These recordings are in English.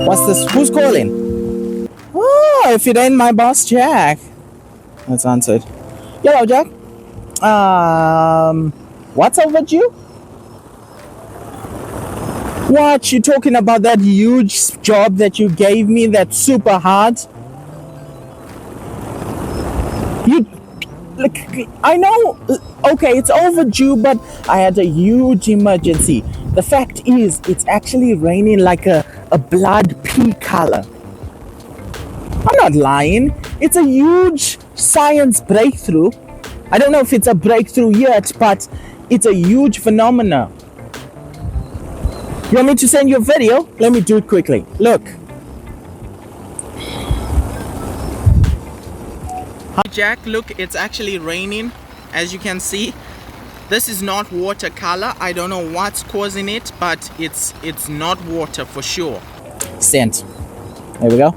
What's this? Who's calling? Oh, if it ain't my boss, Jack. Let's answer it. Hello, Jack. What's overdue? What, you talking about that huge job that you gave me that's super hard? Look, I know, okay, it's overdue, but I had a huge emergency. The fact is, it's actually raining like a blood pea color. I'm not lying. It's a huge science breakthrough. I don't know if it's a breakthrough yet, but it's a huge phenomenon. You want me to send you a video? Let me do it quickly. Look. Hi Jack, look, it's actually raining, as you can see. This is not watercolor. I don't know what's causing it, but it's not water for sure. Sent. There we go.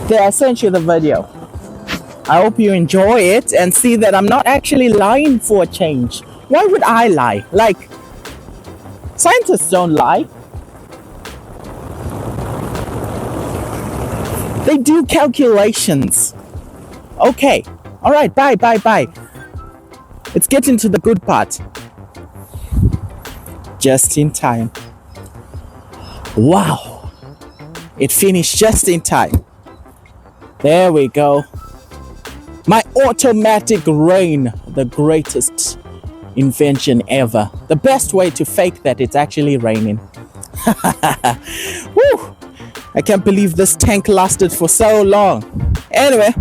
There, I sent you the video. I hope you enjoy it and see that I'm not actually lying for a change. Why would I lie? Like, scientists don't lie. They do calculations. Okay. All right. Bye. Let's get into the good part. Just in time. Wow. It finished just in time. There we go. My automatic rain, the greatest invention ever. The best way to fake that it's actually raining. Woo! I can't believe this tank lasted for so long. Anyway,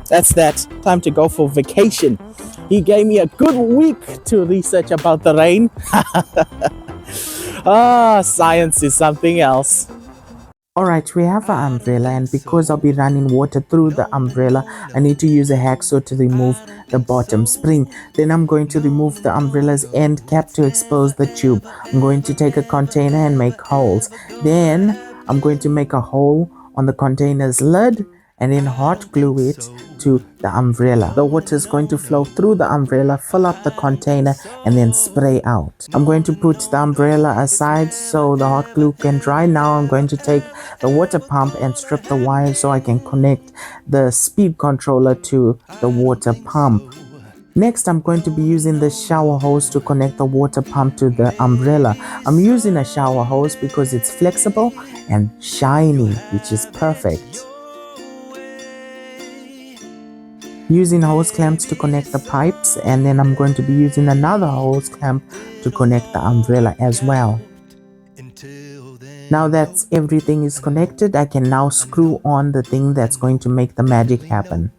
that's that. Time to go for vacation. He gave me a good week to research about the rain. Science is something else. Alright, we have an umbrella, and because I'll be running water through the umbrella, I need to use a hacksaw to remove the bottom spring. Then I'm going to remove the umbrella's end cap to expose the tube. I'm going to take a container and make holes. Then I'm going to make a hole on the container's lid and then hot glue it to the umbrella. The water is going to flow through the umbrella, fill up the container, and then spray out. I'm going to put the umbrella aside so the hot glue can dry. Now I'm going to take the water pump and strip the wire so I can connect the speed controller to the water pump. Next, I'm going to be using the shower hose to connect the water pump to the umbrella. I'm using a shower hose because it's flexible and shiny, which is perfect. Using hose clamps to connect the pipes, and then I'm going to be using another hose clamp to connect the umbrella as well. Now that everything is connected, I can now screw on the thing that's going to make the magic happen.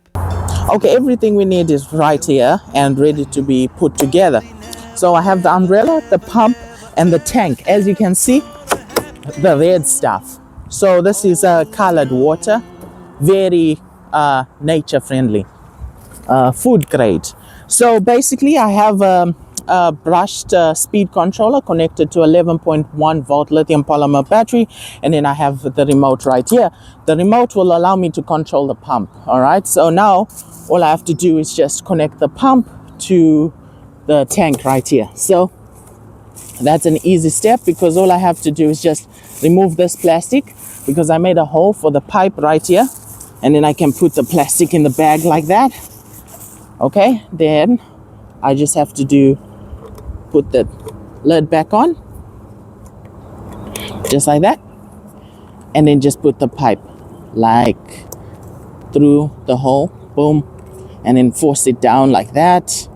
Okay, everything we need is right here and ready to be put together. So I have the umbrella, the pump, and the tank. As you can see, the red stuff. So this is colored water, very nature friendly. Food grade. So basically I have a brushed speed controller connected to 11.1 volt lithium polymer battery, and then I have the remote right here. The remote will allow me to control the pump. All right, so now all I have to do is just connect the pump to the tank right here. So that's an easy step, because all I have to do is just remove this plastic, because I made a hole for the pipe right here, and then I can put the plastic in the bag like that. Okay, then I just have to put the lid back on, just like that, and then just put the pipe like through the hole, boom, and then force it down like that.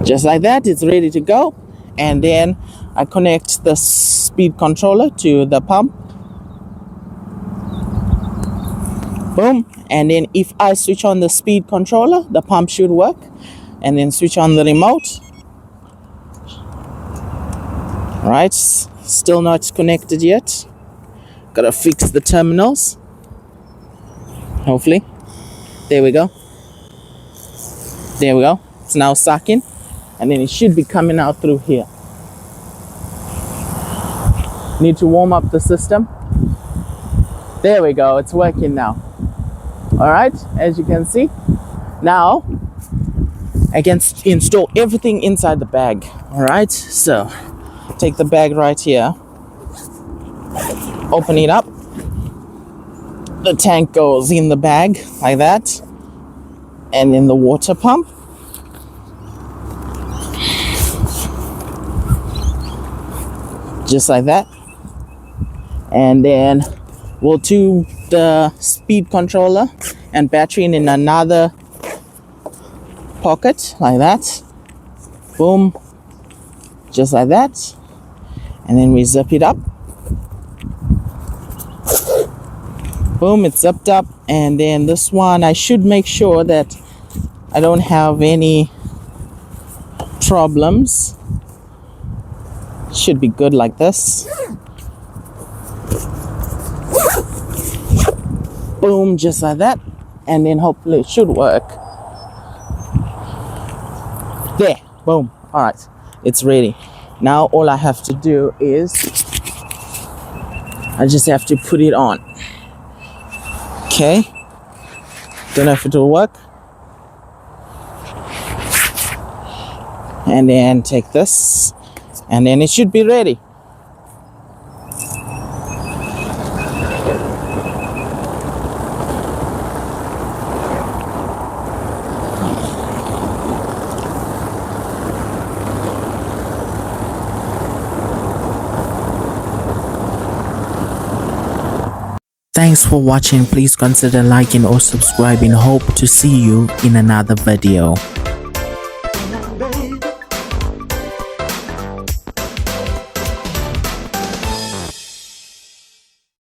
Just like that, it's ready to go. And then I connect the speed controller to the pump. Boom. And then if I switch on the speed controller, the pump should work. And then switch on the remote. All right, still not connected yet. Gotta fix the terminals. Hopefully. There we go. There we go. It's now sucking. And then it should be coming out through here. Need to warm up the system. There we go. It's working now. All right, as you can see. Now, I can install everything inside the bag. All right, so take the bag right here, open it up, the tank goes in the bag like that, and in the water pump. Just like that. And then we'll tube the speed controller and battery in another pocket like that. Boom. Just like that. And then we zip it up. Boom, it's zipped up. And then this one, I should make sure that I don't have any problems. Should be good like this. Boom, just like that. And then hopefully it should work. There, boom. All right, it's ready. Now all I have to do is I just have to put it on. Okay. Don't know if it will work. And then take this. And then it should be ready. Thanks for watching. Please consider liking or subscribing. Hope to see you in another video.